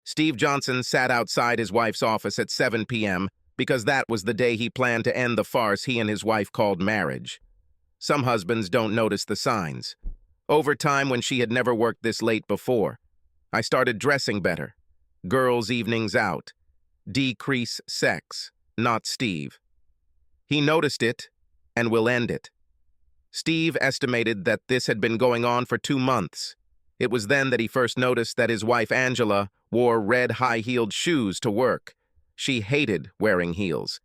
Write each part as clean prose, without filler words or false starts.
Steve Johnson sat outside his wife's office at 7 p.m. because that was the day he planned to end the farce he and his wife called marriage. Some husbands don't notice the signs. Over time, when she had never worked this late before, I started dressing better. Girls' evenings out. Decrease sex, not Steve. He noticed it and will end it. Steve estimated that this had been going on for 2 months. It was then that he first noticed that his wife Angela wore red high-heeled shoes to work. She hated wearing heels.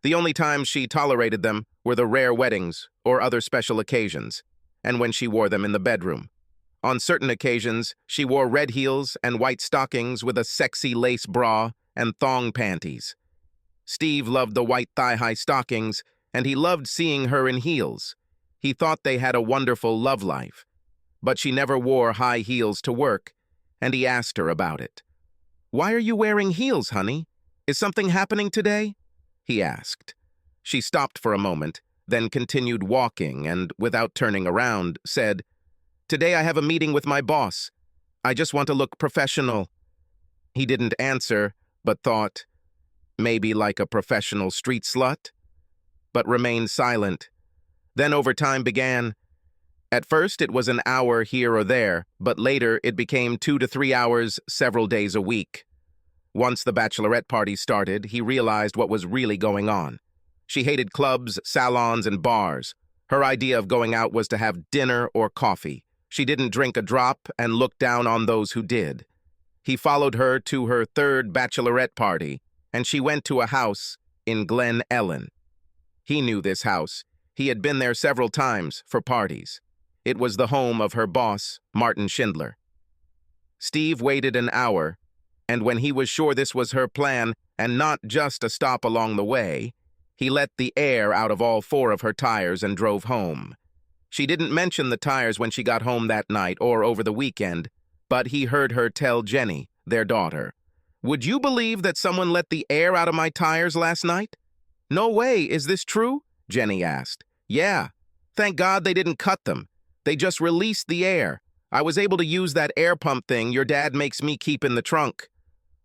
The only times she tolerated them were the rare weddings or other special occasions, and when she wore them in the bedroom. On certain occasions, she wore red heels and white stockings with a sexy lace bra and thong panties. Steve loved the white thigh-high stockings, and he loved seeing her in heels. He thought they had a wonderful love life. But she never wore high heels to work, and he asked her about it. "Why are you wearing heels, honey? Is something happening today?" he asked. She stopped for a moment, then continued walking and, without turning around, said, "Today I have a meeting with my boss. I just want to look professional." He didn't answer, but thought, maybe like a professional street slut, but remained silent. Then overtime began. At first it was an hour here or there, but later it became 2 to 3 hours several days a week. Once the bachelorette party started, he realized what was really going on. She hated clubs, salons, and bars. Her idea of going out was to have dinner or coffee. She didn't drink a drop and looked down on those who did. He followed her to her 3rd bachelorette party, and she went to a house in Glen Ellen. He knew this house. He had been there several times for parties. It was the home of her boss, Martin Schindler. Steve waited an hour, and when he was sure this was her plan and not just a stop along the way, he let the air out of all 4 of her tires and drove home. She didn't mention the tires when she got home that night or over the weekend, but he heard her tell Jenny, their daughter, "Would you believe that someone let the air out of my tires last night?" "No way, is this true?" Jenny asked. "Yeah. Thank God they didn't cut them. They just released the air. I was able to use that air pump thing your dad makes me keep in the trunk."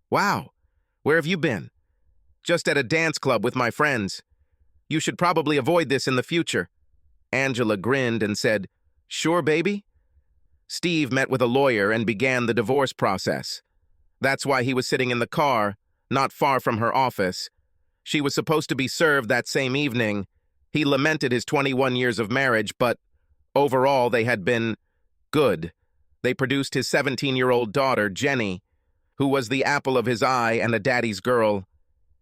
"Wow. Where have you been?" "Just at a dance club with my friends. You should probably avoid this in the future." Angela grinned and said, "Sure, baby?" Steve met with a lawyer and began the divorce process. That's why he was sitting in the car, not far from her office. She was supposed to be served that same evening. He lamented his 21 years of marriage, but overall they had been good. They produced his 17-year-old daughter, Jenny, who was the apple of his eye and a daddy's girl.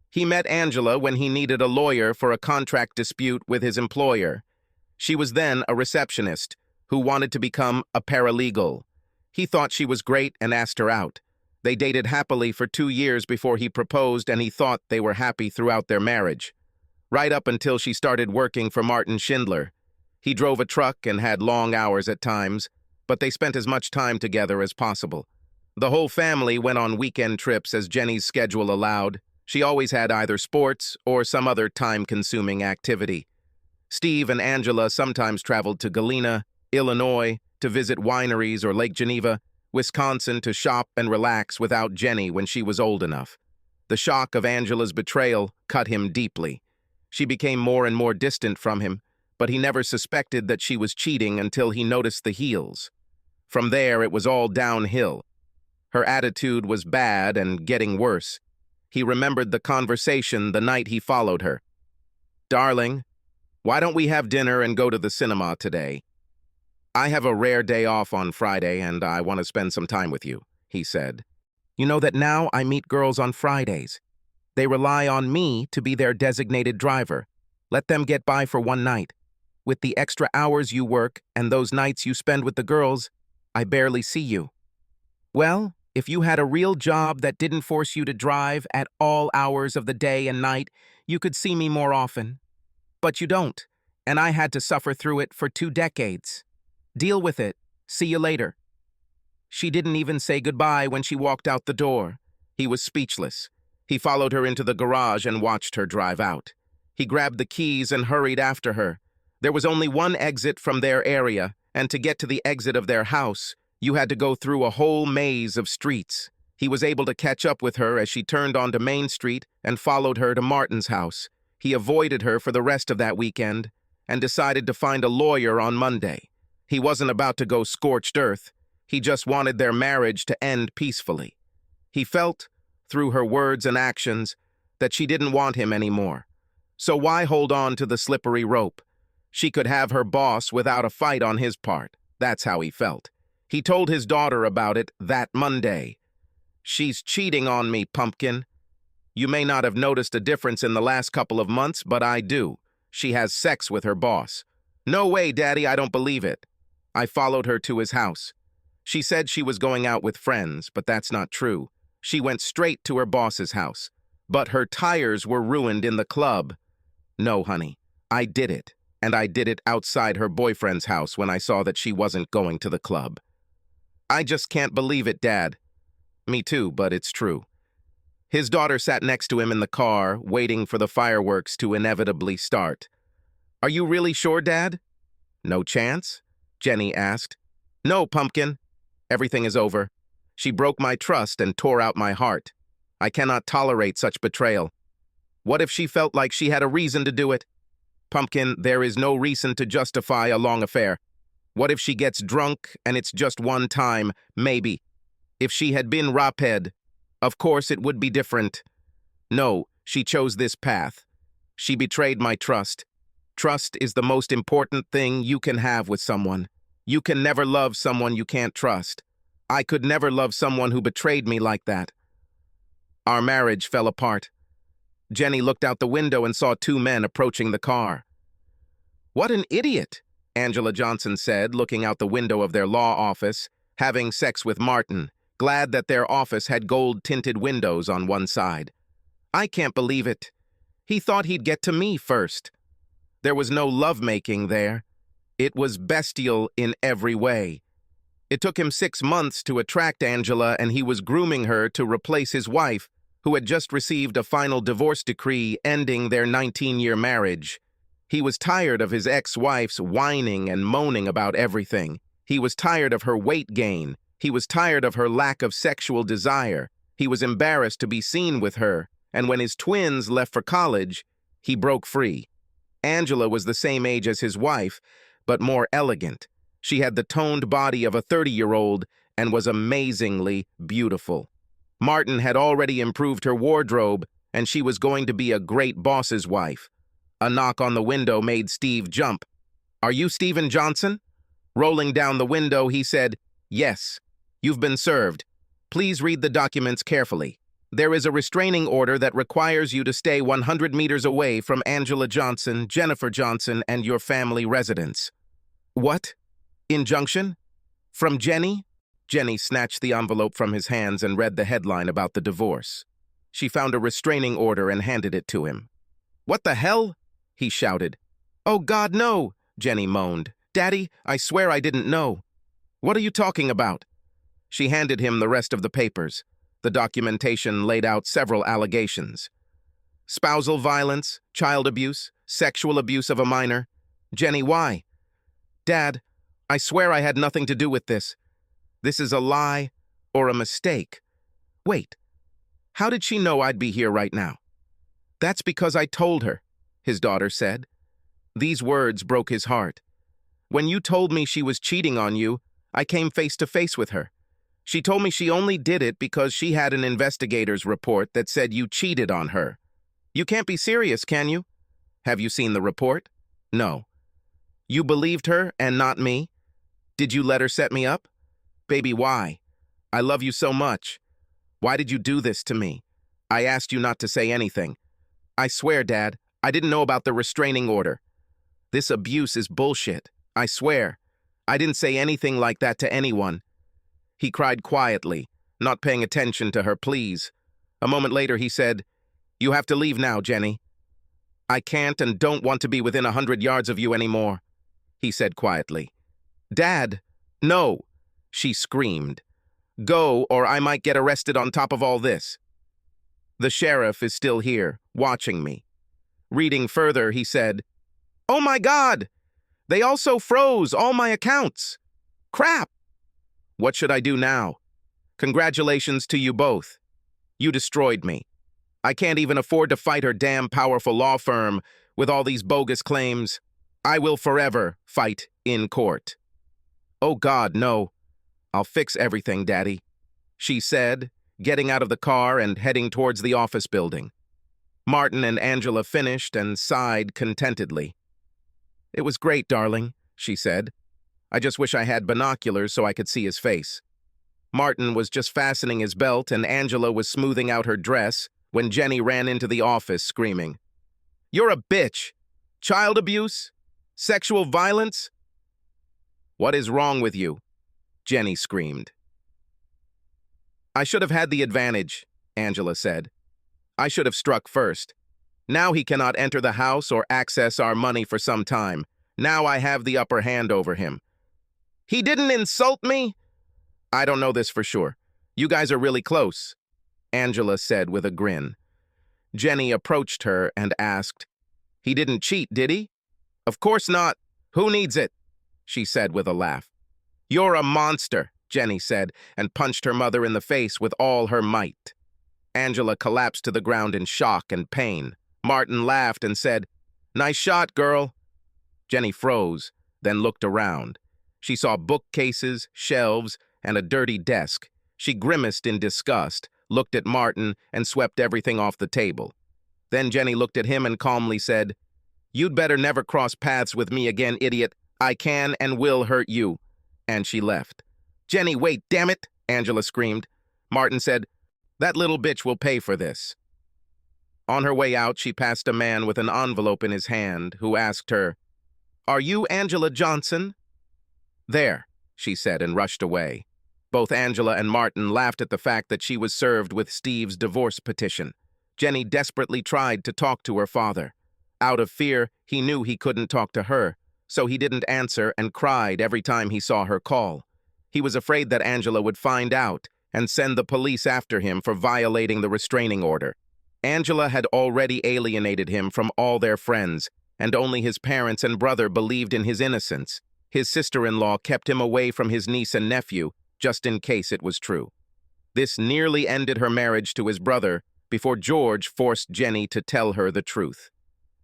He met Angela when he needed a lawyer for a contract dispute with his employer. She was then a receptionist who wanted to become a paralegal. He thought she was great and asked her out. They dated happily for 2 years before he proposed, and he thought they were happy throughout their marriage. Right up until she started working for Martin Schindler. He drove a truck and had long hours at times, but they spent as much time together as possible. The whole family went on weekend trips as Jenny's schedule allowed. She always had either sports or some other time-consuming activity. Steve and Angela sometimes traveled to Galena, Illinois, to visit wineries, or Lake Geneva, Wisconsin, to shop and relax without Jenny when she was old enough. The shock of Angela's betrayal cut him deeply. She became more and more distant from him, but he never suspected that she was cheating until he noticed the heels. From there, it was all downhill. Her attitude was bad and getting worse. He remembered the conversation the night he followed her. "Darling, why don't we have dinner and go to the cinema today? I have a rare day off on Friday and I want to spend some time with you," he said. "You know that now I meet girls on Fridays. They rely on me to be their designated driver. Let them get by for one night. With the extra hours you work and those nights you spend with the girls, I barely see you. Well, if you had a real job that didn't force you to drive at all hours of the day and night, you could see me more often. But you don't, and I had to suffer through it for 2 decades. Deal with it. See you later." She didn't even say goodbye when she walked out the door. He was speechless. He followed her into the garage and watched her drive out. He grabbed the keys and hurried after her. There was only one exit from their area, and to get to the exit of their house, you had to go through a whole maze of streets. He was able to catch up with her as she turned onto Main Street and followed her to Martin's house. He avoided her for the rest of that weekend and decided to find a lawyer on Monday. He wasn't about to go scorched earth. He just wanted their marriage to end peacefully. He felt, through her words and actions, that she didn't want him anymore. So why hold on to the slippery rope? She could have her boss without a fight on his part. That's how he felt. He told his daughter about it that Monday. "She's cheating on me, pumpkin. You may not have noticed a difference in the last couple of months, but I do. She has sex with her boss." "No way, Daddy, I don't believe it." I followed her to his house. She said she was going out with friends, but that's not true. She went straight to her boss's house. But her tires were ruined in the club. No, honey, I did it. And I did it outside her boyfriend's house when I saw that she wasn't going to the club. "I just can't believe it, Dad." "Me too, but it's true." His daughter sat next to him in the car, waiting for the fireworks to inevitably start. "Are you really sure, Dad?" "No chance?" Jenny asked. "No, pumpkin. Everything is over. She broke my trust and tore out my heart. I cannot tolerate such betrayal. What if she felt like she had a reason to do it? Pumpkin, there is no reason to justify a long affair. What if she gets drunk and it's just one time, maybe? If she had been raped, of course it would be different. No, she chose this path. She betrayed my trust. Trust is the most important thing you can have with someone. You can never love someone you can't trust. I could never love someone who betrayed me like that." Our marriage fell apart. Jenny looked out the window and saw two men approaching the car. "What an idiot," Angela Johnson said, looking out the window of their law office, having sex with Martin, glad that their office had gold-tinted windows on one side. "I can't believe it. He thought he'd get to me first." There was no lovemaking there. It was bestial in every way. It took him 6 months to attract Angela, and he was grooming her to replace his wife, who had just received a final divorce decree ending their 19-year marriage. He was tired of his ex-wife's whining and moaning about everything. He was tired of her weight gain. He was tired of her lack of sexual desire. He was embarrassed to be seen with her, and when his twins left for college, he broke free. Angela was the same age as his wife, but more elegant. She had the toned body of a 30-year-old and was amazingly beautiful. Martin had already improved her wardrobe, and she was going to be a great boss's wife. A knock on the window made Steve jump. "Are you Stephen Johnson?" Rolling down the window, he said, "Yes. You've been served. Please read the documents carefully. There is a restraining order that requires you to stay 100 meters away from Angela Johnson, Jennifer Johnson, and your family residence." "What? Injunction? From Jenny?" Jenny snatched the envelope from his hands and read the headline about the divorce. She found a restraining order and handed it to him. "What the hell?" he shouted. "Oh God, no!" Jenny moaned. "Daddy, I swear I didn't know." "What are you talking about?" She handed him the rest of the papers. The documentation laid out several allegations. Spousal violence, child abuse, sexual abuse of a minor. "Jenny, why?" "Dad, I swear I had nothing to do with this. This is a lie or a mistake." "Wait, how did she know I'd be here right now?" "That's because I told her," his daughter said. These words broke his heart. "When you told me she was cheating on you, I came face to face with her. She told me she only did it because she had an investigator's report that said you cheated on her. You can't be serious, can you? Have you seen the report?" "No." "You believed her and not me? Did you let her set me up?" "Baby, why? I love you so much. Why did you do this to me? I asked you not to say anything. I swear, Dad, I didn't know about the restraining order. This abuse is bullshit. I swear. I didn't say anything like that to anyone." He cried quietly, not paying attention to her pleas. A moment later, he said, "You have to leave now, Jenny." "I can't and don't want to be within 100 yards of you anymore," he said quietly. "Dad, no," she screamed. "Go, or I might get arrested on top of all this. The sheriff is still here, watching me." Reading further, he said, "Oh my God! They also froze all my accounts. Crap! What should I do now?" Congratulations to you both. You destroyed me. I can't even afford to fight her damn powerful law firm with all these bogus claims. I will forever fight in court." "Oh God, no. I'll fix everything, Daddy," she said, getting out of the car and heading towards the office building. Martin and Angela finished and sighed contentedly. "It was great, darling," she said. "I just wish I had binoculars so I could see his face." Martin was just fastening his belt and Angela was smoothing out her dress when Jenny ran into the office screaming, "You're a bitch! Child abuse? Sexual violence? What is wrong with you?" Jenny screamed. "I should have had the advantage," Angela said. "I should have struck first. Now he cannot enter the house or access our money for some time. Now I have the upper hand over him." "He didn't insult me?" "I don't know this for sure. You guys are really close," Angela said with a grin. Jenny approached her and asked, "He didn't cheat, did he?" "Of course not. Who needs it?" she said with a laugh. "You're a monster," Jenny said, and punched her mother in the face with all her might. Angela collapsed to the ground in shock and pain. Martin laughed and said, "Nice shot, girl." Jenny froze, then looked around. She saw bookcases, shelves, and a dirty desk. She grimaced in disgust, looked at Martin, and swept everything off the table. Then Jenny looked at him and calmly said, "You'd better never cross paths with me again, idiot. I can and will hurt you." And she left. "Jenny, wait, damn it!" Angela screamed. Martin said, "That little bitch will pay for this." On her way out, she passed a man with an envelope in his hand who asked her, "Are you Angela Johnson?" "There," she said and rushed away. Both Angela and Martin laughed at the fact that she was served with Steve's divorce petition. Jenny desperately tried to talk to her father. Out of fear, he knew he couldn't talk to her, so he didn't answer and cried every time he saw her call. He was afraid that Angela would find out and send the police after him for violating the restraining order. Angela had already alienated him from all their friends, and only his parents and brother believed in his innocence. His sister-in-law kept him away from his niece and nephew, just in case it was true. This nearly ended her marriage to his brother before George forced Jenny to tell her the truth.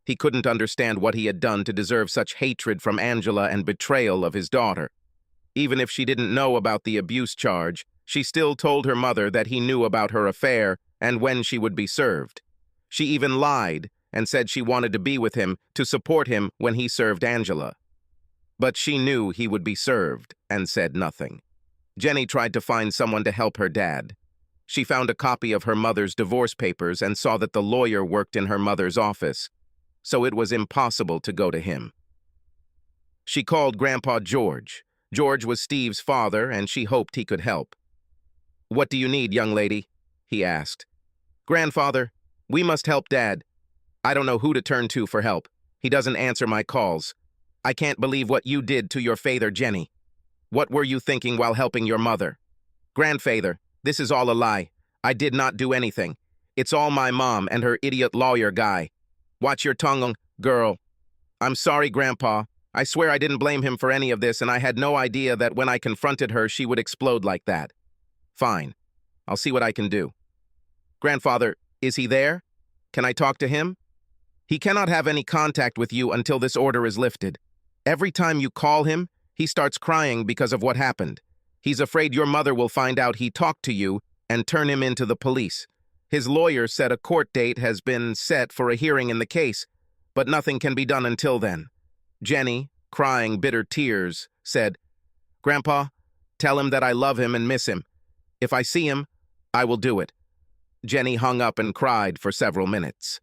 He couldn't understand what he had done to deserve such hatred from Angela and betrayal of his daughter. Even if she didn't know about the abuse charge, she still told her mother that he knew about her affair and when she would be served. She even lied and said she wanted to be with him to support him when he served Angela. But she knew he would be served and said nothing. Jenny tried to find someone to help her dad. She found a copy of her mother's divorce papers and saw that the lawyer worked in her mother's office, so it was impossible to go to him. She called Grandpa George. George was Steve's father, and she hoped he could help. "What do you need, young lady?" he asked. "Grandfather, we must help Dad. I don't know who to turn to for help. He doesn't answer my calls. I can't believe what you did to your father, Jenny. What were you thinking while helping your mother?" "Grandfather, this is all a lie. I did not do anything. It's all my mom and her idiot lawyer guy. Watch your tongue, girl." "I'm sorry, Grandpa. I swear I didn't blame him for any of this, and I had no idea that when I confronted her, she would explode like that." "Fine. I'll see what I can do." "Grandfather, is he there? Can I talk to him?" "He cannot have any contact with you until this order is lifted. Every time you call him, he starts crying because of what happened. He's afraid your mother will find out he talked to you and turn him into the police. His lawyer said a court date has been set for a hearing in the case, but nothing can be done until then." Jenny, crying bitter tears, said, "Grandpa, tell him that I love him and miss him. If I see him, I will do it." Jenny hung up and cried for several minutes.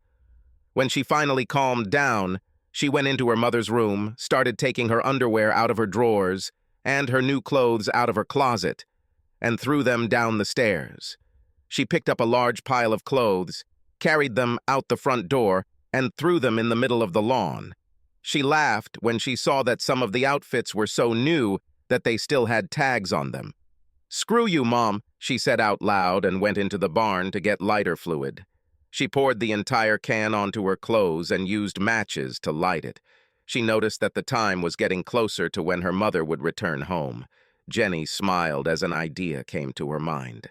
When she finally calmed down, she went into her mother's room, started taking her underwear out of her drawers and her new clothes out of her closet, and threw them down the stairs. She picked up a large pile of clothes, carried them out the front door, and threw them in the middle of the lawn. She laughed when she saw that some of the outfits were so new that they still had tags on them. "Screw you, Mom," she said out loud and went into the barn to get lighter fluid. She poured the entire can onto her clothes and used matches to light it. She noticed that the time was getting closer to when her mother would return home. Jenny smiled as an idea came to her mind.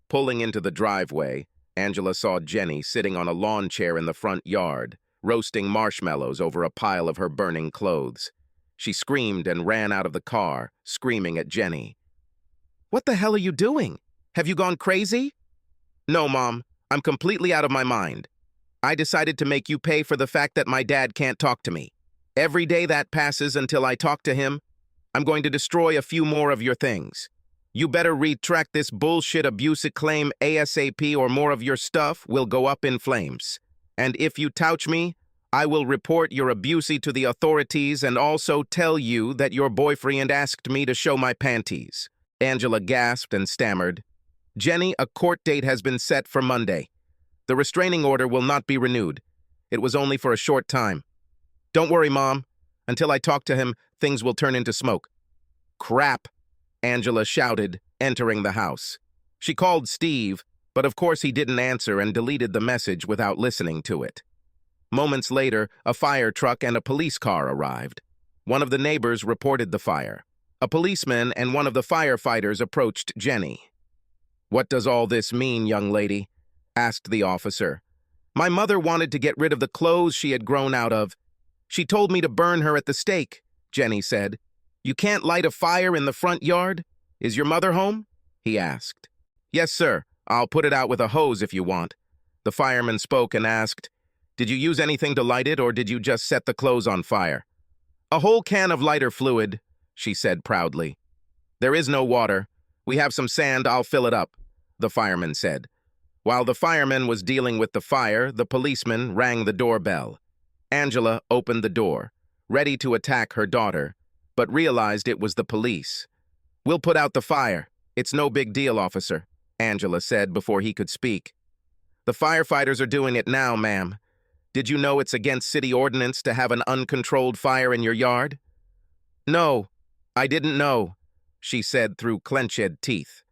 Pulling into the driveway, Angela saw Jenny sitting on a lawn chair in the front yard, roasting marshmallows over a pile of her burning clothes. She screamed and ran out of the car, screaming at Jenny. "What the hell are you doing? Have you gone crazy?" "No, Mom. I'm completely out of my mind. I decided to make you pay for the fact that my dad can't talk to me. Every day that passes until I talk to him, I'm going to destroy a few more of your things. You better retract this bullshit abuse claim ASAP or more of your stuff will go up in flames. And if you touch me, I will report your abuse to the authorities and also tell you that your boyfriend asked me to show my panties." Angela gasped and stammered. "Jenny, a court date has been set for Monday. The restraining order will not be renewed. It was only for a short time. Don't worry, Mom. Until I talk to him, things will turn into smoke." "Crap," Angela shouted, entering the house. She called Steve, but of course he didn't answer and deleted the message without listening to it. Moments later, a fire truck and a police car arrived. One of the neighbors reported the fire. A policeman and one of the firefighters approached Jenny. "What does all this mean, young lady?" asked the officer. "My mother wanted to get rid of the clothes she had grown out of. She told me to burn her at the stake," Jenny said. "You can't light a fire in the front yard? Is your mother home?" he asked. "Yes, sir. I'll put it out with a hose if you want." The fireman spoke and asked, "Did you use anything to light it, or did you just set the clothes on fire?" "A whole can of lighter fluid," she said proudly. "There is no water. We have some sand, I'll fill it up," the fireman said. While the fireman was dealing with the fire, the policeman rang the doorbell. Angela opened the door, ready to attack her daughter, but realized it was the police. "We'll put out the fire. It's no big deal, officer," Angela said before he could speak. "The firefighters are doing it now, ma'am. Did you know it's against city ordinance to have an uncontrolled fire in your yard?" "No, I didn't know," she said through clenched teeth.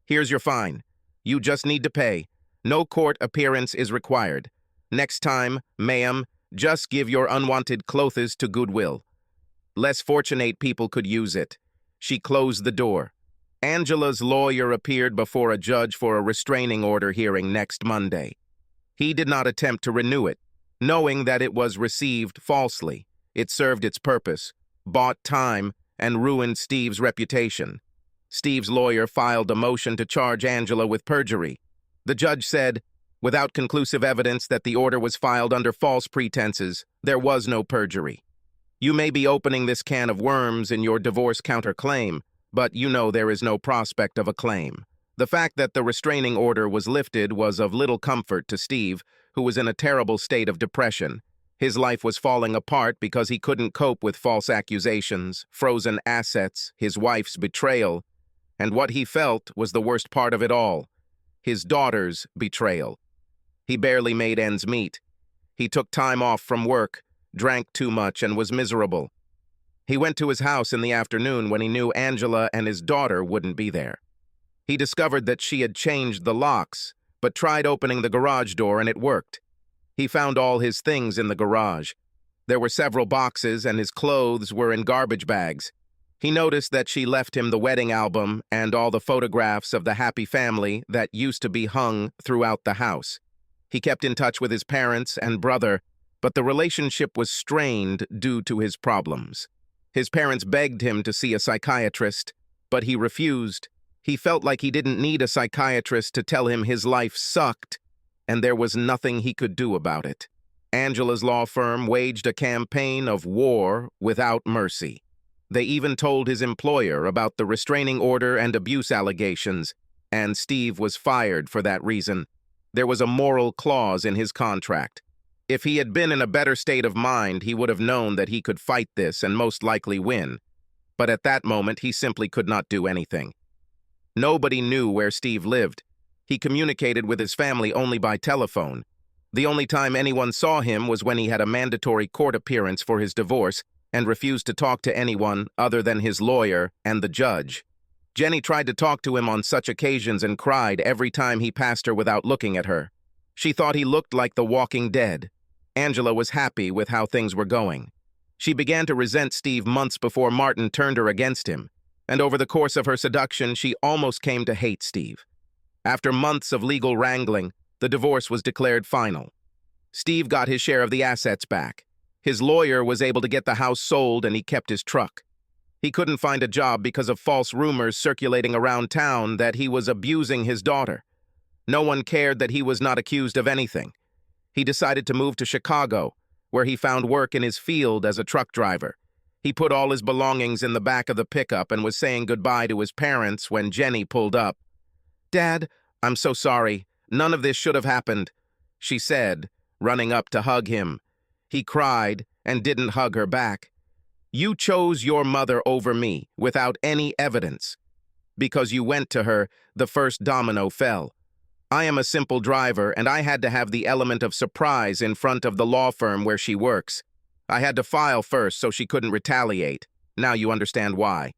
"Here's your fine. You just need to pay. No court appearance is required. Next time, ma'am, just give your unwanted clothes to Goodwill. Less fortunate people could use it." She closed the door. Angela's lawyer appeared before a judge for a restraining order hearing next Monday. He did not attempt to renew it, knowing that it was received falsely. It served its purpose, bought time, and ruined Steve's reputation. Steve's lawyer filed a motion to charge Angela with perjury. The judge said, without conclusive evidence that the order was filed under false pretenses, there was no perjury. You may be opening this can of worms in your divorce counterclaim, but you know there is no prospect of a claim. The fact that the restraining order was lifted was of little comfort to Steve, who was in a terrible state of depression. His life was falling apart because he couldn't cope with false accusations, frozen assets, his wife's betrayal, and what he felt was the worst part of it all, his daughter's betrayal. He barely made ends meet. He took time off from work, drank too much, and was miserable. He went to his house in the afternoon when he knew Angela and his daughter wouldn't be there. He discovered that she had changed the locks, but tried opening the garage door and it worked. He found all his things in the garage. There were several boxes and his clothes were in garbage bags. He noticed that she left him the wedding album and all the photographs of the happy family that used to be hung throughout the house. He kept in touch with his parents and brother, but the relationship was strained due to his problems. His parents begged him to see a psychiatrist, but he refused. He felt like he didn't need a psychiatrist to tell him his life sucked, and there was nothing he could do about it. Angela's law firm waged a campaign of war without mercy. They even told his employer about the restraining order and abuse allegations, and Steve was fired for that reason. There was a moral clause in his contract. If he had been in a better state of mind, he would have known that he could fight this and most likely win. But at that moment, he simply could not do anything. Nobody knew where Steve lived. He communicated with his family only by telephone. The only time anyone saw him was when he had a mandatory court appearance for his divorce and refused to talk to anyone other than his lawyer and the judge. Jenny tried to talk to him on such occasions and cried every time he passed her without looking at her. She thought he looked like the Walking Dead. Angela was happy with how things were going. She began to resent Steve months before Martin turned her against him. and over the course of her seduction, she almost came to hate Steve. After months of legal wrangling, the divorce was declared final. Steve got his share of the assets back. His lawyer was able to get the house sold, and he kept his truck. He couldn't find a job because of false rumors circulating around town that he was abusing his daughter. No one cared that he was not accused of anything. He decided to move to Chicago, where he found work in his field as a truck driver. He put all his belongings in the back of the pickup and was saying goodbye to his parents when Jenny pulled up. "Dad, I'm so sorry. None of this should have happened," she said, running up to hug him. He cried and didn't hug her back. "You chose your mother over me without any evidence. Because you went to her, the first domino fell. I am a simple driver, and I had to have the element of surprise in front of the law firm where she works. I had to file first so she couldn't retaliate. Now you understand why.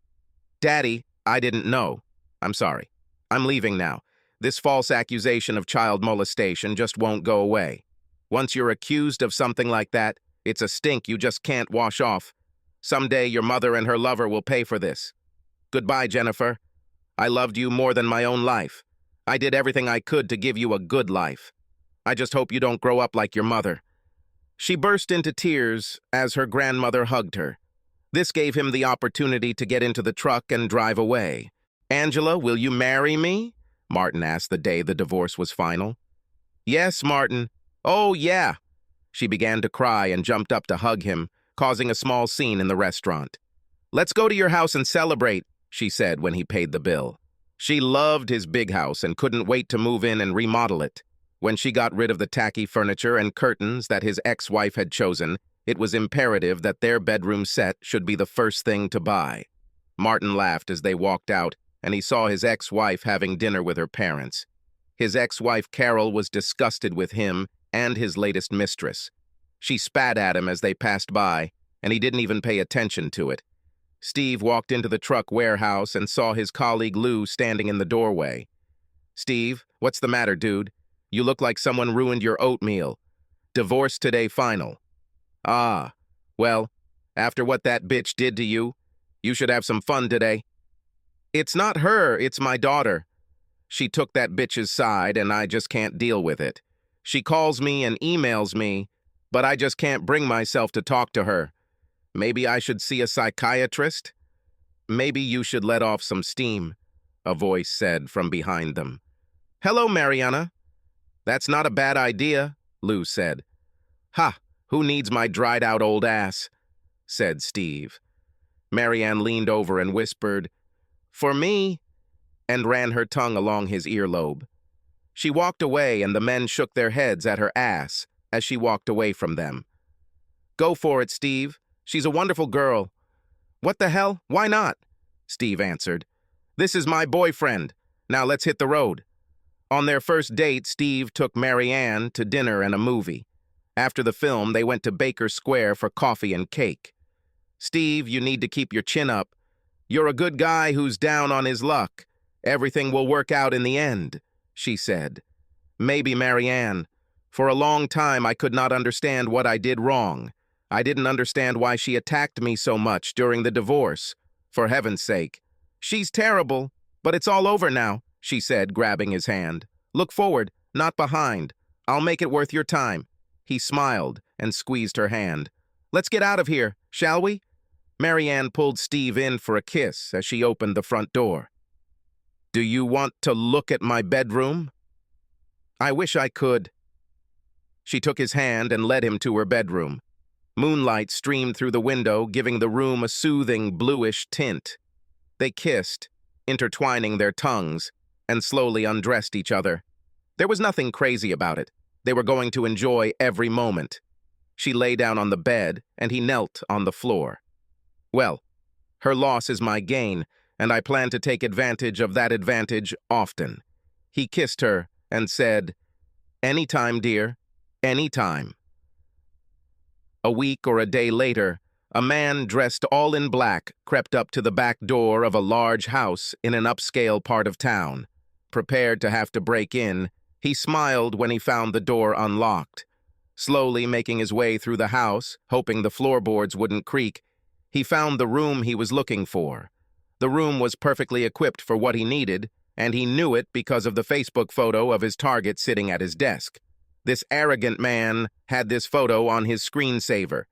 Daddy, I didn't know. I'm sorry. I'm leaving now. This false accusation of child molestation just won't go away. Once you're accused of something like that, it's a stink you just can't wash off. Someday your mother and her lover will pay for this. Goodbye, Jennifer. I loved you more than my own life. I did everything I could to give you a good life. I just hope you don't grow up like your mother." She burst into tears as her grandmother hugged her. This gave him the opportunity to get into the truck and drive away. "Angela, will you marry me?" Martin asked the day the divorce was final. "Yes, Martin. Oh, yeah." She began to cry and jumped up to hug him, causing a small scene in the restaurant. "Let's go to your house and celebrate," she said when he paid the bill. She loved his big house and couldn't wait to move in and remodel it. When she got rid of the tacky furniture and curtains that his ex-wife had chosen, it was imperative that their bedroom set should be the first thing to buy. Martin laughed as they walked out, and he saw his ex-wife having dinner with her parents. His ex-wife Carol was disgusted with him and his latest mistress. She spat at him as they passed by, and he didn't even pay attention to it. Steve walked into the truck warehouse and saw his colleague Lou standing in the doorway. "Steve, what's the matter, dude? You look like someone ruined your oatmeal. Divorce today final." "Ah, well, after what that bitch did to you, you should have some fun today." "It's not her, it's my daughter. She took that bitch's side, and I just can't deal with it. She calls me and emails me, but I just can't bring myself to talk to her. Maybe I should see a psychiatrist?" "Maybe you should let off some steam," a voice said from behind them. "Hello, Mariana." "That's not a bad idea," Lou said. "Ha, who needs my dried-out old ass?" said Steve. Marianne leaned over and whispered, "For me," and ran her tongue along his earlobe. She walked away, and the men shook their heads at her ass as she walked away from them. "Go for it, Steve. She's a wonderful girl." "What the hell? Why not?" Steve answered. "This is my boyfriend. Now let's hit the road." On their first date, Steve took Marianne to dinner and a movie. After the film, they went to Baker Square for coffee and cake. "Steve, you need to keep your chin up. You're a good guy who's down on his luck. Everything will work out in the end," she said. "Maybe, Marianne. For a long time, I could not understand what I did wrong. I didn't understand why she attacked me so much during the divorce. For heaven's sake. She's terrible, but it's all over now," she said, grabbing his hand. "Look forward, not behind. I'll make it worth your time." He smiled and squeezed her hand. "Let's get out of here, shall we?" Marianne pulled Steve in for a kiss as she opened the front door. "Do you want to look at my bedroom?" "I wish I could." She took his hand and led him to her bedroom. Moonlight streamed through the window, giving the room a soothing, bluish tint. They kissed, intertwining their tongues, and slowly undressed each other. There was nothing crazy about it. They were going to enjoy every moment. She lay down on the bed, and he knelt on the floor. "Well, her loss is my gain, and I plan to take advantage of that advantage often." He kissed her and said, "Anytime, dear, anytime." A week or a day later, a man dressed all in black crept up to the back door of a large house in an upscale part of town. Prepared to have to break in, he smiled when he found the door unlocked. Slowly making his way through the house, hoping the floorboards wouldn't creak, he found the room he was looking for. The room was perfectly equipped for what he needed, and he knew it because of the Facebook photo of his target sitting at his desk. This arrogant man had this photo on his screensaver.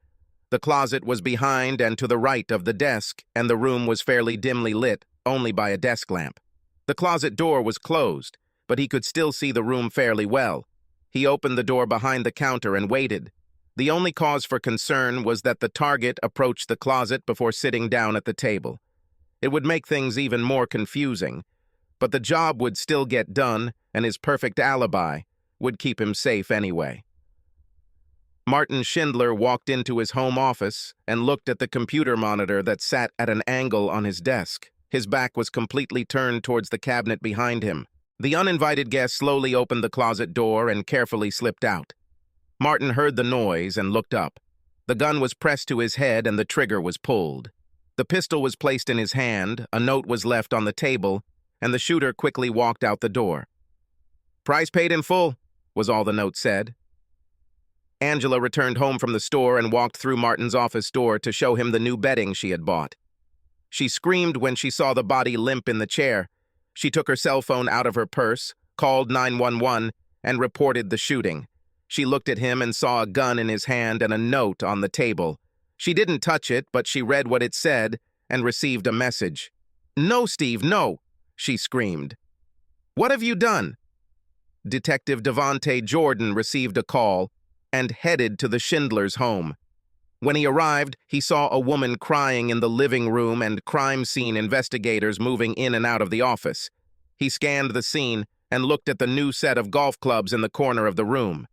The closet was behind and to the right of the desk, and the room was fairly dimly lit, only by a desk lamp. The closet door was closed, but he could still see the room fairly well. He opened the door behind the counter and waited. The only cause for concern was that the target approached the closet before sitting down at the table. It would make things even more confusing, but the job would still get done, and his perfect alibi would keep him safe anyway. Martin Schindler walked into his home office and looked at the computer monitor that sat at an angle on his desk. His back was completely turned towards the cabinet behind him. The uninvited guest slowly opened the closet door and carefully slipped out. Martin heard the noise and looked up. The gun was pressed to his head and the trigger was pulled. The pistol was placed in his hand, a note was left on the table, and the shooter quickly walked out the door. "Price paid in full," was all the note said. Angela returned home from the store and walked through Martin's office door to show him the new bedding she had bought. She screamed when she saw the body limp in the chair. She took her cell phone out of her purse, called 911, and reported the shooting. She looked at him and saw a gun in his hand and a note on the table. She didn't touch it, but she read what it said and received a message. "No, Steve, no," she screamed. "What have you done?" Detective Devontae Jordan received a call and headed to the Schindlers' home. When he arrived, he saw a woman crying in the living room and crime scene investigators moving in and out of the office. He scanned the scene and looked at the new set of golf clubs in the corner of the room.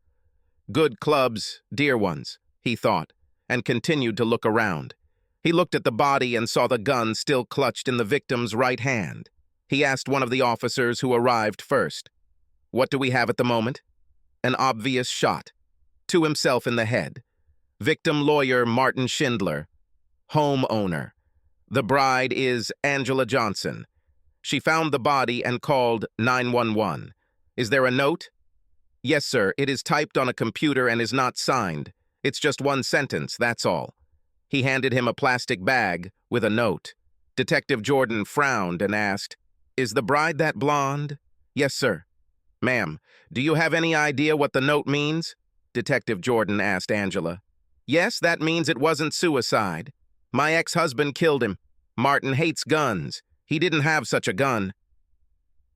Good clubs, dear ones, he thought, and continued to look around. He looked at the body and saw the gun still clutched in the victim's right hand. He asked one of the officers who arrived first, "What do we have at the moment?" An obvious shot. To himself in the head. Victim lawyer Martin Schindler. Homeowner. The bride is Angela Johnson. She found the body and called 911. Is there a note? Yes, sir. It is typed on a computer and is not signed. It's just one sentence, that's all. He handed him a plastic bag with a note. Detective Jordan frowned and asked, "Is the bride that blonde?" Yes, sir. Ma'am, do you have any idea what the note means? Detective Jordan asked Angela. Yes, that means it wasn't suicide. My ex-husband killed him. Martin hates guns. He didn't have such a gun.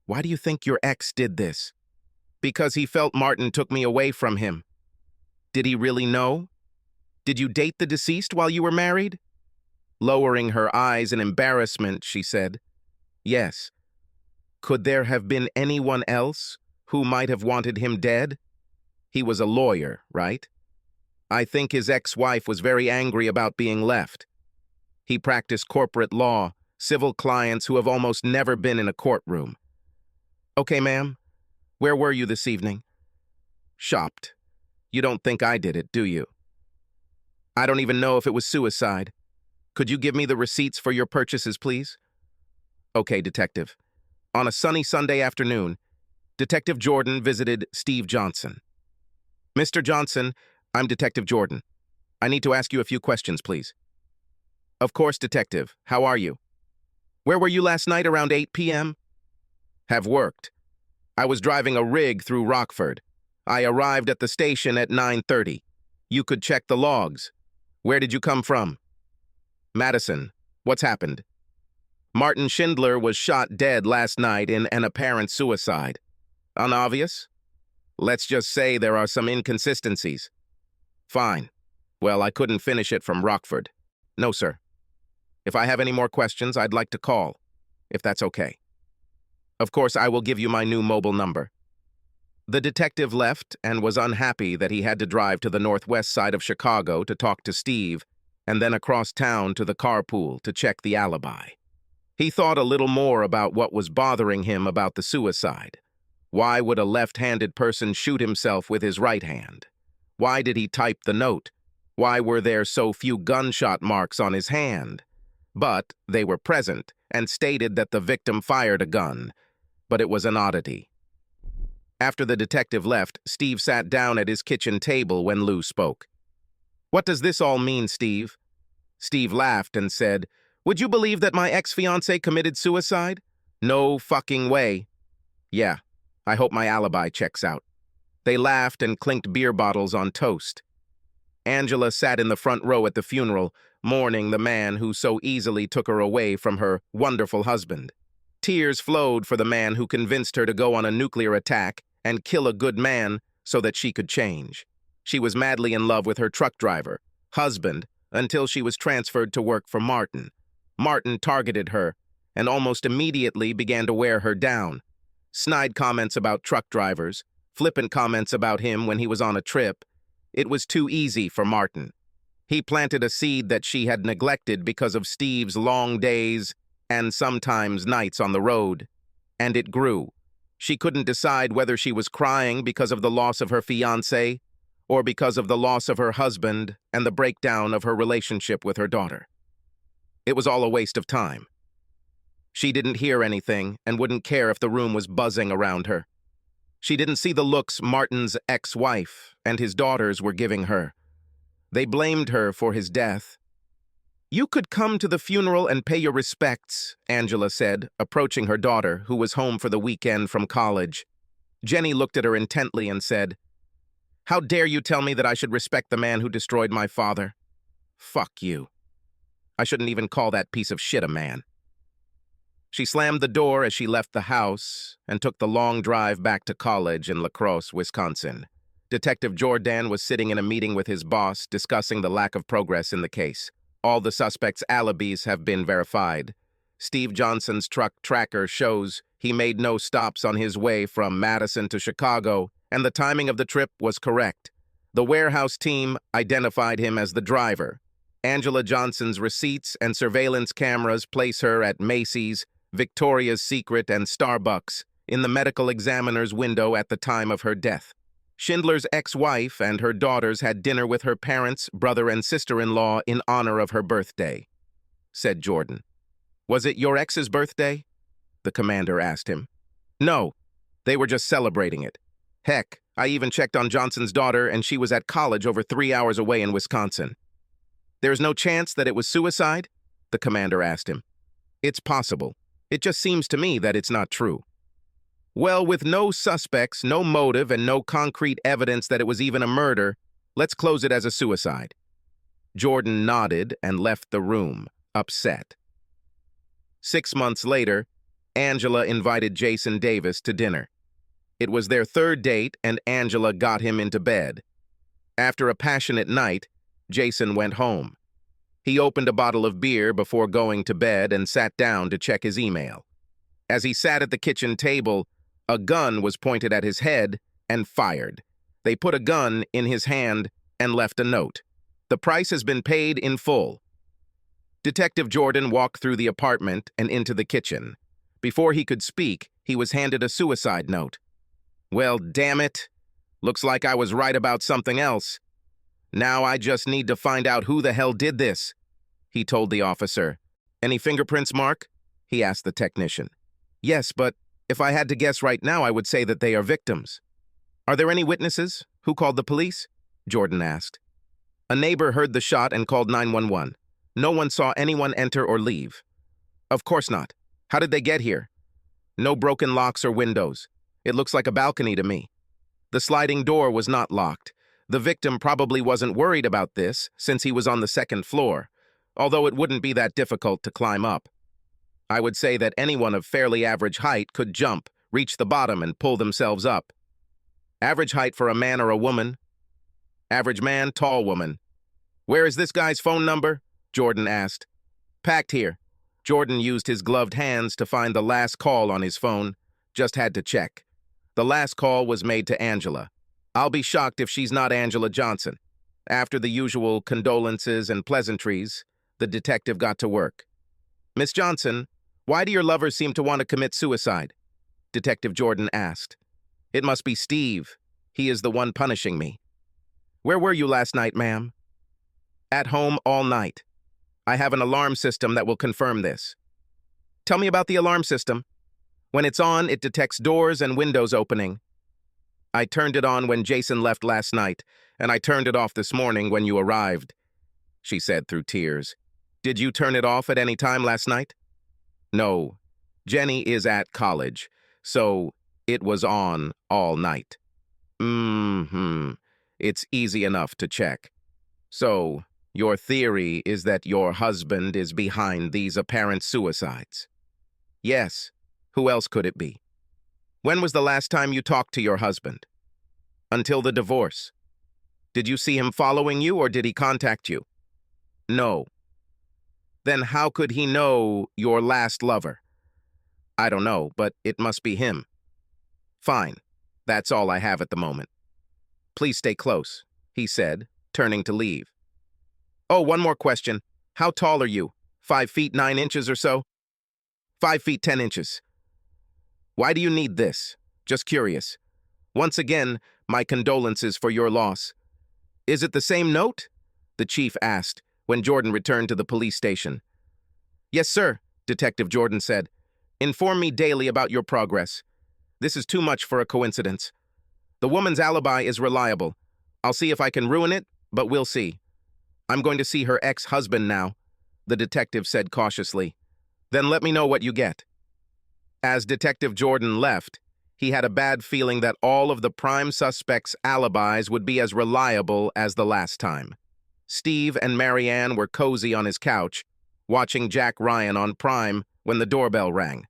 Why do you think your ex did this? Because he felt Martin took me away from him. Did he really know? Did you date the deceased while you were married? Lowering her eyes in embarrassment, she said, Yes. Could there have been anyone else who might have wanted him dead? He was a lawyer, right? I think his ex-wife was very angry about being left. He practiced corporate law, civil clients who have almost never been in a courtroom. Okay, ma'am. Where were you this evening? Shopped. You don't think I did it, do you? I don't even know if it was suicide. Could you give me the receipts for your purchases, please? Okay, detective. On a sunny Sunday afternoon, Detective Jordan visited Steve Johnson. Mr. Johnson, I'm Detective Jordan. I need to ask you a few questions, please. Of course, Detective. How are you? Where were you last night around 8 p.m.? Have worked. I was driving a rig through Rockford. I arrived at the station at 9:30. You could check the logs. Where did you come from? Madison. What's happened? Martin Schindler was shot dead last night in an apparent suicide. Unobvious? Let's just say there are some inconsistencies. Fine. Well, I couldn't finish it from Rockford. No, sir. If I have any more questions, I'd like to call, if that's okay. Of course, I will give you my new mobile number. The detective left and was unhappy that he had to drive to the northwest side of Chicago to talk to Steve, and then across town to the carpool to check the alibi. He thought a little more about what was bothering him about the suicide. Why would a left-handed person shoot himself with his right hand? Why did he type the note? Why were there so few gunshot marks on his hand? But they were present and stated that the victim fired a gun, but it was an oddity. After the detective left, Steve sat down at his kitchen table when Lou spoke. What does this all mean, Steve? Steve laughed and said, Would you believe that my ex-fiancé committed suicide? No fucking way. Yeah, I hope my alibi checks out. They laughed and clinked beer bottles on toast. Angela sat in the front row at the funeral, mourning the man who so easily took her away from her wonderful husband. Tears flowed for the man who convinced her to go on a nuclear attack and kill a good man so that she could change. She was madly in love with her truck driver, husband, until she was transferred to work for Martin. Martin targeted her and almost immediately began to wear her down. Snide comments about truck drivers, flippant comments about him when he was on a trip. It was too easy for Martin. He planted a seed that she had neglected because of Steve's long days and sometimes nights on the road. And it grew. She couldn't decide whether she was crying because of the loss of her fiancé or because of the loss of her husband and the breakdown of her relationship with her daughter. It was all a waste of time. She didn't hear anything and wouldn't care if the room was buzzing around her. She didn't see the looks Martin's ex-wife and his daughters were giving her. They blamed her for his death. "You could come to the funeral and pay your respects," Angela said, approaching her daughter, who was home for the weekend from college. Jenny looked at her intently and said, "How dare you tell me that I should respect the man who destroyed my father? Fuck you. I shouldn't even call that piece of shit a man." She slammed the door as she left the house and took the long drive back to college in La Crosse, Wisconsin. Detective Jordan was sitting in a meeting with his boss discussing the lack of progress in the case. All the suspects' alibis have been verified. Steve Johnson's truck tracker shows he made no stops on his way from Madison to Chicago, and the timing of the trip was correct. The warehouse team identified him as the driver. Angela Johnson's receipts and surveillance cameras place her at Macy's, Victoria's Secret, and Starbucks in the medical examiner's window at the time of her death. Schindler's ex-wife and her daughters had dinner with her parents, brother, and sister-in-law in honor of her birthday, said Jordan. "Was it your ex's birthday?" the commander asked him. "No, they were just celebrating it. Heck, I even checked on Johnson's daughter, and she was at college over 3 hours away in Wisconsin." "There's no chance that it was suicide?" the commander asked him. "It's possible. It just seems to me that it's not true." "Well, with no suspects, no motive, and no concrete evidence that it was even a murder, let's close it as a suicide." Jordan nodded and left the room, upset. 6 months later, Angela invited Jason Davis to dinner. It was their third date, and Angela got him into bed. After a passionate night, Jason went home. He opened a bottle of beer before going to bed and sat down to check his email. As he sat at the kitchen table, a gun was pointed at his head and fired. They put a gun in his hand and left a note. "The price has been paid in full." Detective Jordan walked through the apartment and into the kitchen. Before he could speak, he was handed a suicide note. "Well, damn it. Looks like I was right about something else. Now I just need to find out who the hell did this," he told the officer. "Any fingerprints, Mark?" he asked the technician. "Yes, but if I had to guess right now, I would say that they are victims." "Are there any witnesses? Who called the police?" Jordan asked. "A neighbor heard the shot and called 911. No one saw anyone enter or leave." "Of course not. How did they get here?" "No broken locks or windows. It looks like a balcony to me." "The sliding door was not locked. The victim probably wasn't worried about this since he was on the second floor, although it wouldn't be that difficult to climb up. I would say that anyone of fairly average height could jump, reach the bottom, and pull themselves up." "Average height for a man or a woman?" "Average man, tall woman." "Where is this guy's phone number?" Jordan asked. "Packed here." Jordan used his gloved hands to find the last call on his phone. Just had to check. The last call was made to Angela. "I'll be shocked if she's not Angela Johnson." After the usual condolences and pleasantries, the detective got to work. "Miss Johnson, why do your lovers seem to want to commit suicide?" Detective Jordan asked. "It must be Steve. He is the one punishing me." "Where were you last night, ma'am?" "At home all night. I have an alarm system that will confirm this." "Tell me about the alarm system." "When it's on, it detects doors and windows opening." "I turned it on when Jason left last night, and I turned it off this morning when you arrived," she said through tears. Did you turn it off at any time last night? No. Jenny is at college, so it was on all night. Mm-hmm. It's easy enough to check. So, your theory is that your husband is behind these apparent suicides? Yes. Who else could it be? When was the last time you talked to your husband? Until the divorce. Did you see him following you or did he contact you? No. Then how could he know your last lover? I don't know, but it must be him. Fine. That's all I have at the moment. Please stay close, he said, turning to leave. Oh, one more question. How tall are you? 5 feet 9 inches or so? 5 feet 10 inches. Why do you need this? Just curious. Once again, my condolences for your loss. Is it the same note? The chief asked when Jordan returned to the police station. Yes, sir, Detective Jordan said. Inform me daily about your progress. This is too much for a coincidence. The woman's alibi is reliable. I'll see if I can ruin it, but we'll see. I'm going to see her ex-husband now, the detective said cautiously. Then let me know what you get. As Detective Jordan left, he had a bad feeling that all of the prime suspects' alibis would be as reliable as the last time. Steve and Marianne were cozy on his couch, watching Jack Ryan on Prime when the doorbell rang.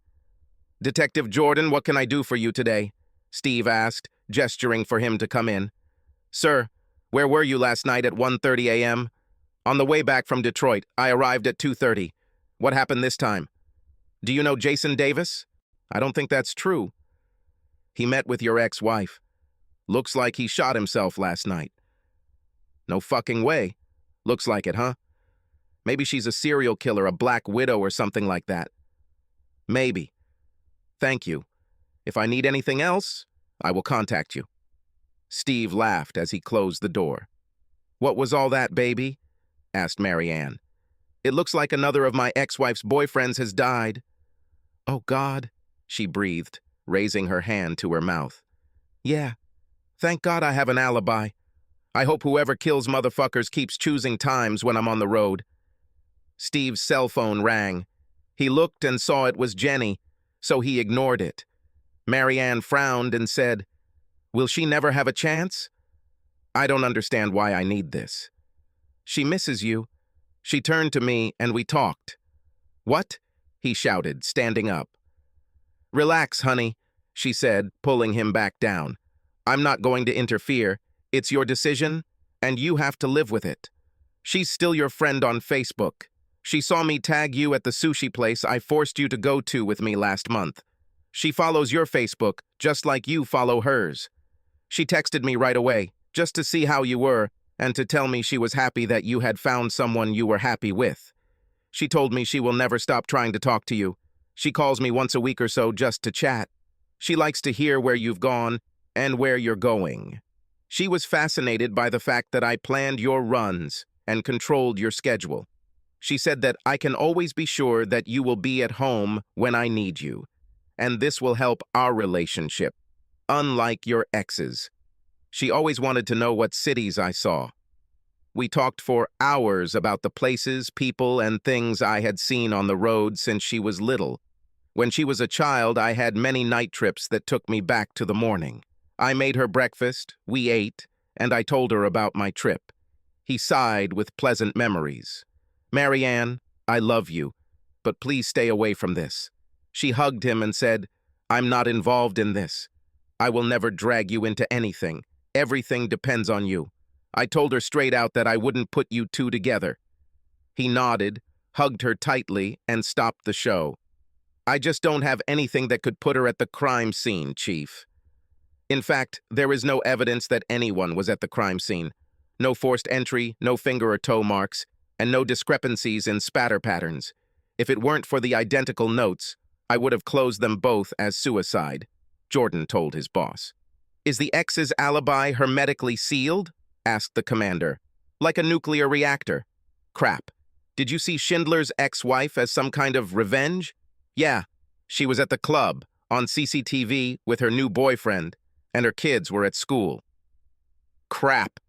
Detective Jordan, what can I do for you today? Steve asked, gesturing for him to come in. Sir, where were you last night at 1:30 a.m.? On the way back from Detroit, I arrived at 2:30. What happened this time? Do you know Jason Davis? I don't think that's true. He met with your ex-wife. Looks like he shot himself last night. No fucking way. Looks like it, huh? Maybe she's a serial killer, a black widow or something like that. Maybe. Thank you. If I need anything else, I will contact you. Steve laughed as he closed the door. What was all that, baby? Asked Marianne. It looks like another of my ex-wife's boyfriends has died. Oh, God, she breathed, raising her hand to her mouth. Yeah, thank God I have an alibi. I hope whoever kills motherfuckers keeps choosing times when I'm on the road. Steve's cell phone rang. He looked and saw it was Jenny, so he ignored it. Marianne frowned and said, Will she never have a chance? I don't understand why I need this. She misses you. She turned to me and we talked. What? He shouted, standing up. Relax, honey, she said, pulling him back down. I'm not going to interfere. It's your decision, and you have to live with it. She's still your friend on Facebook. She saw me tag you at the sushi place I forced you to go to with me last month. She follows your Facebook, just like you follow hers. She texted me right away, just to see how you were, and to tell me she was happy that you had found someone you were happy with. She told me she will never stop trying to talk to you. She calls me once a week or so just to chat. She likes to hear where you've gone and where you're going. She was fascinated by the fact that I planned your runs and controlled your schedule. She said that I can always be sure that you will be at home when I need you, and this will help our relationship, unlike your ex's. She always wanted to know what cities I saw. We talked for hours about the places, people, and things I had seen on the road since she was little. When she was a child, I had many night trips that took me back to the morning. I made her breakfast, we ate, and I told her about my trip. He sighed with pleasant memories. Marianne, I love you, but please stay away from this. She hugged him and said, I'm not involved in this. I will never drag you into anything. Everything depends on you. I told her straight out that I wouldn't put you two together. He nodded, hugged her tightly, and stopped the show. I just don't have anything that could put her at the crime scene, Chief. In fact, there is no evidence that anyone was at the crime scene. No forced entry, no finger or toe marks, and no discrepancies in spatter patterns. If it weren't for the identical notes, I would have closed them both as suicide, Jordan told his boss. Is the ex's alibi hermetically sealed? Asked the commander. Like a nuclear reactor. Crap. Did you see Schindler's ex-wife as some kind of revenge? Yeah, she was at the club, on CCTV with her new boyfriend, and her kids were at school. Crap.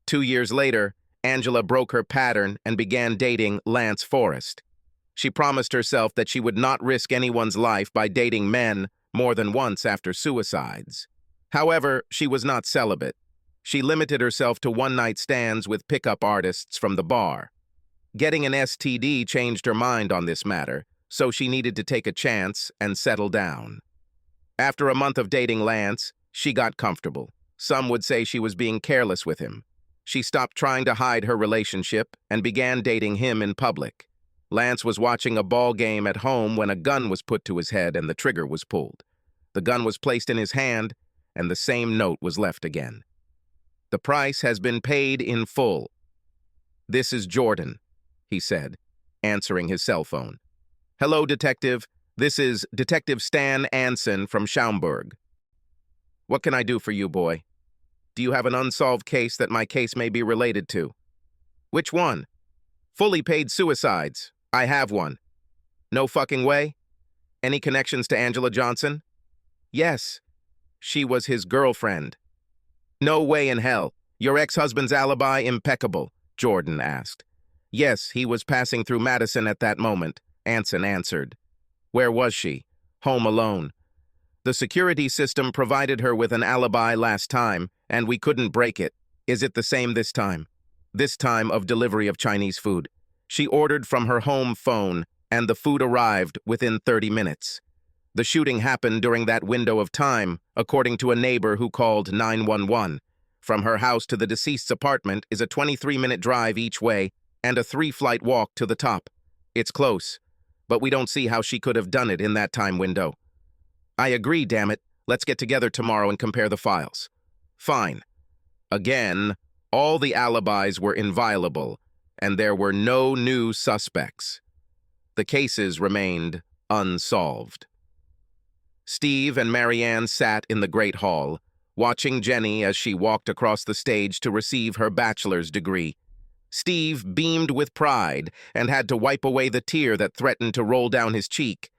2 years later, Angela broke her pattern and began dating Lance Forrest. She promised herself that she would not risk anyone's life by dating men more than once after suicides. However, she was not celibate. She limited herself to one-night stands with pickup artists from the bar. Getting an STD changed her mind on this matter, so she needed to take a chance and settle down. After a month of dating Lance, she got comfortable. Some would say she was being careless with him. She stopped trying to hide her relationship and began dating him in public. Lance was watching a ball game at home when a gun was put to his head and the trigger was pulled. The gun was placed in his hand, and the same note was left again. "The price has been paid in full." "This is Jordan," he said, answering his cell phone. "Hello, Detective. This is Detective Stan Anson from Schaumburg. What can I do for you, boy? Do you have an unsolved case that my case may be related to?" "Which one?" "Fully paid suicides. I have one." "No fucking way? Any connections to Angela Johnson?" "Yes. She was his girlfriend." "No way in hell. Your ex-husband's alibi impeccable?" Jordan asked. "Yes, he was passing through Madison at that moment," Anson answered. "Where was she?" "Home alone. The security system provided her with an alibi last time, and we couldn't break it." "Is it the same this time?" "This time of delivery of Chinese food. She ordered from her home phone, and the food arrived within 30 minutes. The shooting happened during that window of time, according to a neighbor who called 911. From her house to the deceased's apartment is a 23-minute drive each way and a 3-flight walk to the top. It's close, but we don't see how she could have done it in that time window." "I agree, damn it. Let's get together tomorrow and compare the files." "Fine." Again, all the alibis were inviolable, and there were no new suspects. The cases remained unsolved. Steve and Marianne sat in the Great Hall, watching Jenny as she walked across the stage to receive her bachelor's degree. Steve beamed with pride and had to wipe away the tear that threatened to roll down his cheek.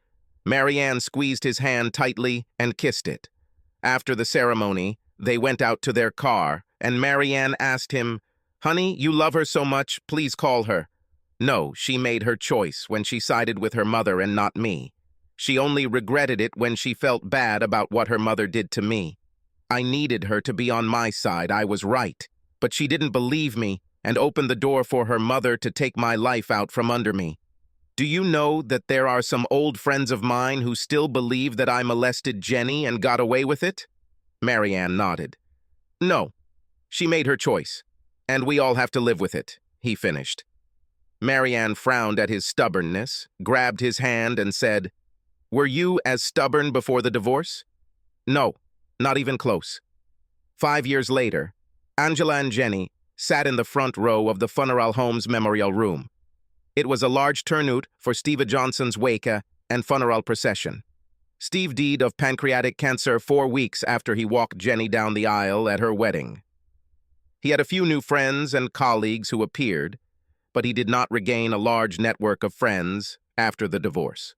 Marianne squeezed his hand tightly and kissed it. After the ceremony, they went out to their car, and Marianne asked him, "Honey, you love her so much, please call her." No, she made her choice when she sided with her mother and not me. She only regretted it when she felt bad about what her mother did to me. I needed her to be on my side, I was right. But she didn't believe me and opened the door for her mother to take my life out from under me. Do you know that there are some old friends of mine who still believe that I molested Jenny and got away with it? Marianne nodded. No, she made her choice, and we all have to live with it, he finished. Marianne frowned at his stubbornness, grabbed his hand and said, "Were you as stubborn before the divorce?" "No, not even close." 5 years later, Angela and Jenny sat in the front row of the funeral home's memorial room. It was a large turnout for Steve Johnson's wake and funeral procession. Steve died of pancreatic cancer 4 weeks after he walked Jenny down the aisle at her wedding. He had a few new friends and colleagues who appeared, but he did not regain a large network of friends after the divorce.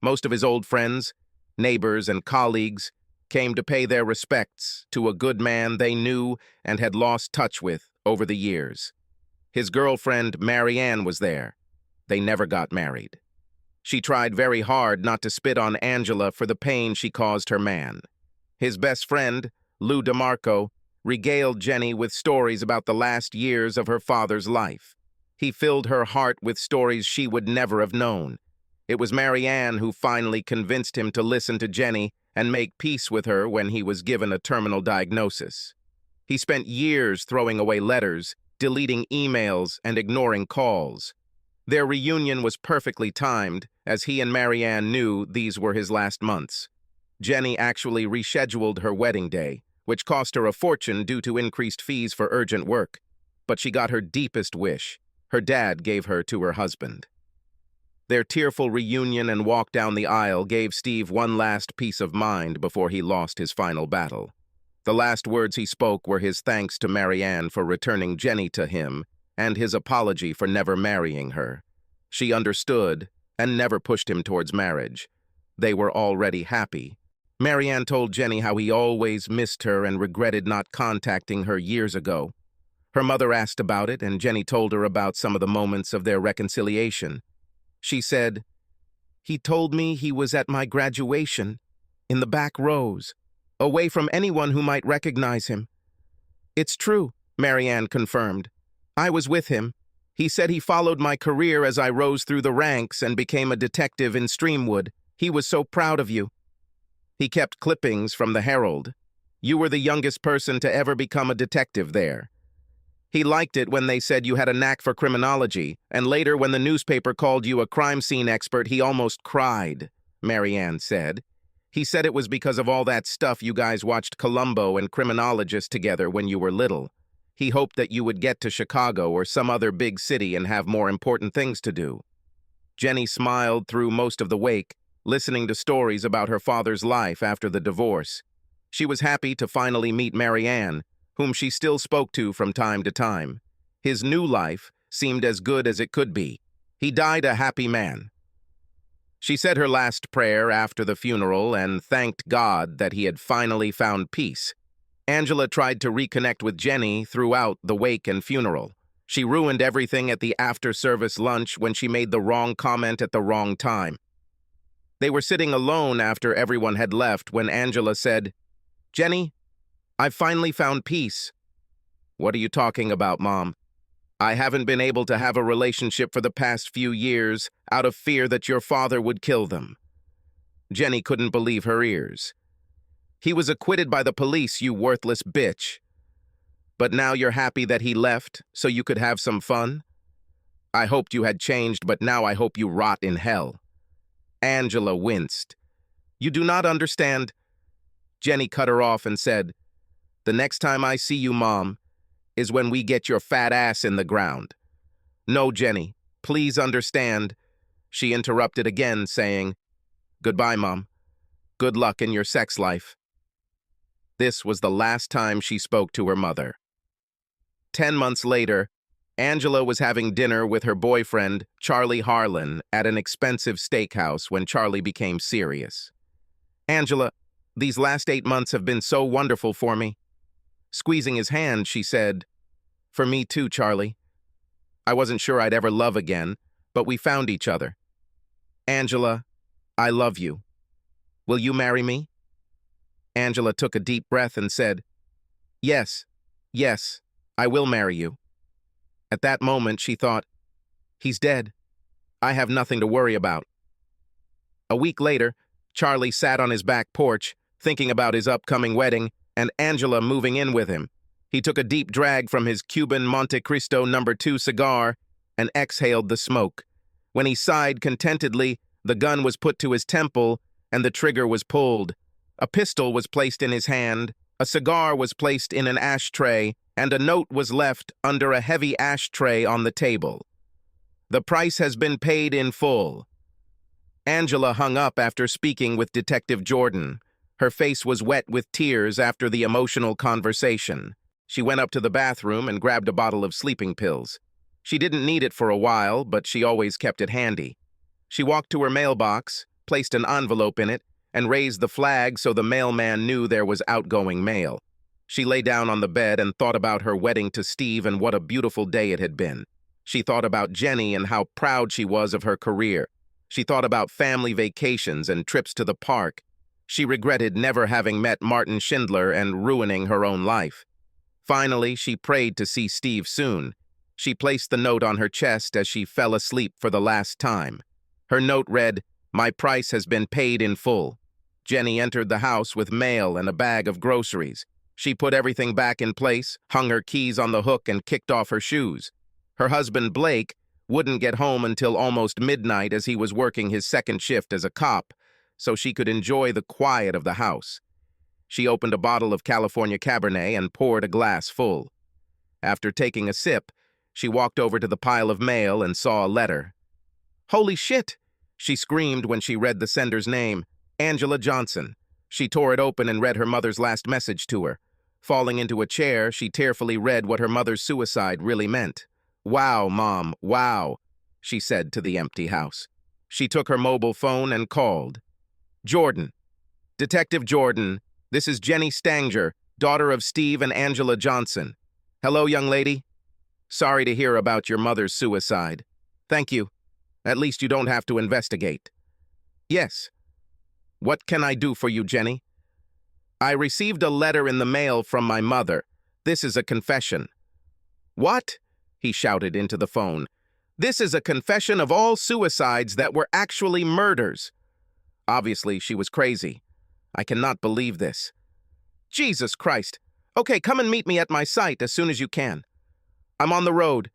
Most of his old friends, neighbors, and colleagues came to pay their respects to a good man they knew and had lost touch with over the years. His girlfriend, Marianne, was there. They never got married. She tried very hard not to spit on Angela for the pain she caused her man. His best friend, Lou DeMarco, regaled Jenny with stories about the last years of her father's life. He filled her heart with stories she would never have known. It was Marianne who finally convinced him to listen to Jenny and make peace with her when he was given a terminal diagnosis. He spent years throwing away letters, deleting emails, and ignoring calls. Their reunion was perfectly timed, as he and Marianne knew these were his last months. Jenny actually rescheduled her wedding day, which cost her a fortune due to increased fees for urgent work. But she got her deepest wish. Her dad gave her to her husband. Their tearful reunion and walk down the aisle gave Steve one last peace of mind before he lost his final battle. The last words he spoke were his thanks to Marianne for returning Jenny to him and his apology for never marrying her. She understood and never pushed him towards marriage. They were already happy. Marianne told Jenny how he always missed her and regretted not contacting her years ago. Her mother asked about it, and Jenny told her about some of the moments of their reconciliation. She said, "He told me he was at my graduation, in the back rows, away from anyone who might recognize him." "It's true," Marianne confirmed. "I was with him. He said he followed my career as I rose through the ranks and became a detective in Streamwood. He was so proud of you." He kept clippings from the Herald. "You were the youngest person to ever become a detective there." He liked it when they said you had a knack for criminology, and later when the newspaper called you a crime scene expert, he almost cried, Marianne said. He said it was because of all that stuff you guys watched Columbo and Criminologist together when you were little. He hoped that you would get to Chicago or some other big city and have more important things to do. Jenny smiled through most of the wake, listening to stories about her father's life after the divorce. She was happy to finally meet Marianne, whom she still spoke to from time to time. His new life seemed as good as it could be. He died a happy man. She said her last prayer after the funeral and thanked God that he had finally found peace. Angela tried to reconnect with Jenny throughout the wake and funeral. She ruined everything at the after-service lunch when she made the wrong comment at the wrong time. They were sitting alone after everyone had left when Angela said, "Jenny, I've finally found peace." "What are you talking about, Mom?" "I haven't been able to have a relationship for the past few years out of fear that your father would kill them." Jenny couldn't believe her ears. "He was acquitted by the police, you worthless bitch. But now you're happy that he left so you could have some fun? I hoped you had changed, but now I hope you rot in hell." Angela winced. "You do not understand." Jenny cut her off and said, "The next time I see you, Mom, is when we get your fat ass in the ground." "No, Jenny, please understand." She interrupted again, saying, "Goodbye, Mom. Good luck in your sex life." This was the last time she spoke to her mother. 10 months later, Angela was having dinner with her boyfriend, Charlie Harlan, at an expensive steakhouse when Charlie became serious. "Angela, these last 8 months have been so wonderful for me." Squeezing his hand, she said, "For me too, Charlie. I wasn't sure I'd ever love again, but we found each other. Angela, I love you. Will you marry me?" Angela took a deep breath and said, "Yes, yes, I will marry you." At that moment, she thought, "He's dead. I have nothing to worry about." A week later, Charlie sat on his back porch, thinking about his upcoming wedding and Angela moving in with him. He took a deep drag from his Cuban Monte Cristo No. 2 cigar and exhaled the smoke. When he sighed contentedly, the gun was put to his temple and the trigger was pulled. A pistol was placed in his hand, a cigar was placed in an ashtray, and a note was left under a heavy ashtray on the table. "The price has been paid in full." Angela hung up after speaking with Detective Jordan. Her face was wet with tears after the emotional conversation. She went up to the bathroom and grabbed a bottle of sleeping pills. She didn't need it for a while, but she always kept it handy. She walked to her mailbox, placed an envelope in it, and raised the flag so the mailman knew there was outgoing mail. She lay down on the bed and thought about her wedding to Steve and what a beautiful day it had been. She thought about Jenny and how proud she was of her career. She thought about family vacations and trips to the park. She regretted never having met Martin Schindler and ruining her own life. Finally, she prayed to see Steve soon. She placed the note on her chest as she fell asleep for the last time. Her note read, "My price has been paid in full." Jenny entered the house with mail and a bag of groceries. She put everything back in place, hung her keys on the hook, and kicked off her shoes. Her husband, Blake, wouldn't get home until almost midnight as he was working his second shift as a cop, so she could enjoy the quiet of the house. She opened a bottle of California Cabernet and poured a glass full. After taking a sip, she walked over to the pile of mail and saw a letter. "Holy shit!" she screamed when she read the sender's name, Angela Johnson. She tore it open and read her mother's last message to her. Falling into a chair, she tearfully read what her mother's suicide really meant. "Wow, Mom, wow," she said to the empty house. She took her mobile phone and called. "Jordan. Detective Jordan, this is Jenny Stanger, daughter of Steve and Angela Johnson. Hello, young lady. Sorry to hear about your mother's suicide. Thank you. At least you don't have to investigate. Yes. What can I do for you, Jenny? I received a letter in the mail from my mother. This is a confession. What? He shouted into the phone. This is a confession of all suicides that were actually murders. Obviously, she was crazy. I cannot believe this. Jesus Christ. Okay, come and meet me at my site as soon as you can. I'm on the road.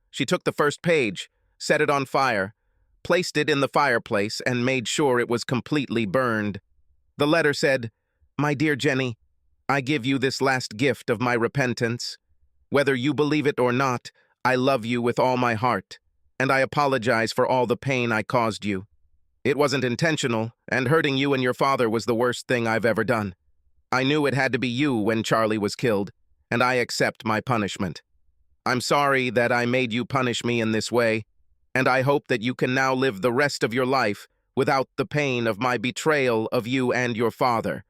She took the first page, set it on fire, placed it in the fireplace, and made sure it was completely burned. The letter said, "My dear Jenny, I give you this last gift of my repentance. Whether you believe it or not, I love you with all my heart, and I apologize for all the pain I caused you. It wasn't intentional, and hurting you and your father was the worst thing I've ever done. I knew it had to be you when Charlie was killed, and I accept my punishment. I'm sorry that I made you punish me in this way, and I hope that you can now live the rest of your life without the pain of my betrayal of you and your father.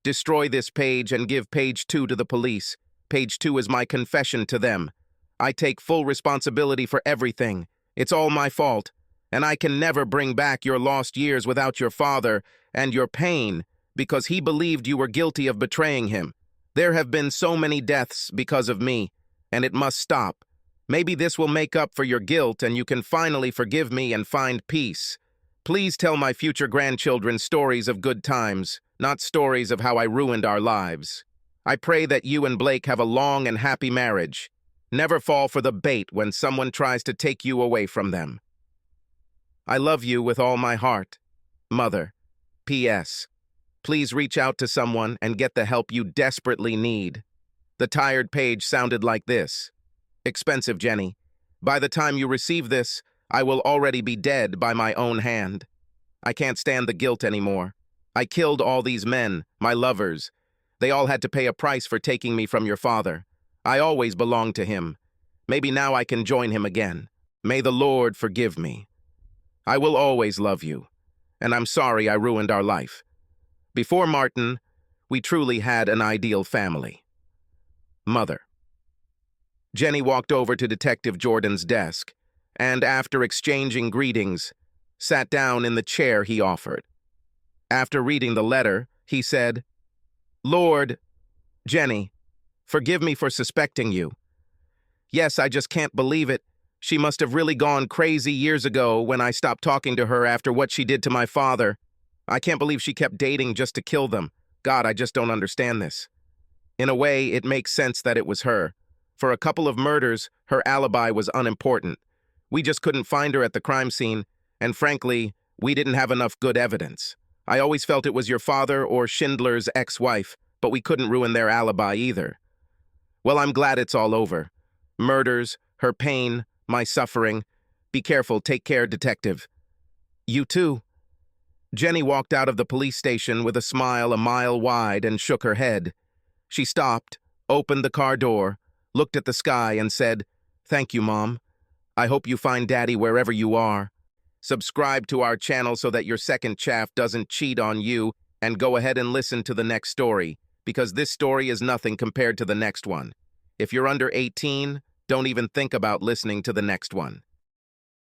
Destroy this page and give page 2 to the police. Page 2 is my confession to them. I take full responsibility for everything. It's all my fault, and I can never bring back your lost years without your father and your pain, because he believed you were guilty of betraying him. There have been so many deaths because of me, and it must stop. Maybe this will make up for your guilt and you can finally forgive me and find peace. Please tell my future grandchildren stories of good times, not stories of how I ruined our lives. I pray that you and Blake have a long and happy marriage. Never fall for the bait when someone tries to take you away from them. I love you with all my heart. Mother. P.S. Please reach out to someone and get the help you desperately need. The tired page sounded like this. Expensive, Jenny. By the time you receive this, I will already be dead by my own hand. I can't stand the guilt anymore. I killed all these men, my lovers. They all had to pay a price for taking me from your father. I always belonged to him. Maybe now I can join him again. May the Lord forgive me. I will always love you, and I'm sorry I ruined our life. Before Martin, we truly had an ideal family. Mother. Jenny walked over to Detective Jordan's desk, and after exchanging greetings, sat down in the chair he offered. After reading the letter, he said, "Lord, Jenny, forgive me for suspecting you. Yes, I just can't believe it. She must have really gone crazy years ago when I stopped talking to her after what she did to my father. I can't believe she kept dating just to kill them. God, I just don't understand this. In a way, it makes sense that it was her. For a couple of murders, her alibi was unimportant. We just couldn't find her at the crime scene, and frankly, we didn't have enough good evidence. I always felt it was your father or Schindler's ex-wife, but we couldn't ruin their alibi either. Well, I'm glad it's all over. Murders, her pain, my suffering. Be careful, take care, detective." "You too." Jenny walked out of the police station with a smile a mile wide and shook her head. She stopped, opened the car door, looked at the sky and said, "Thank you, Mom. I hope you find Daddy wherever you are. Subscribe to our channel so that your second chaff doesn't cheat on you, and go ahead and listen to the next story, because this story is nothing compared to the next one. If you're under 18, don't even think about listening to the next one.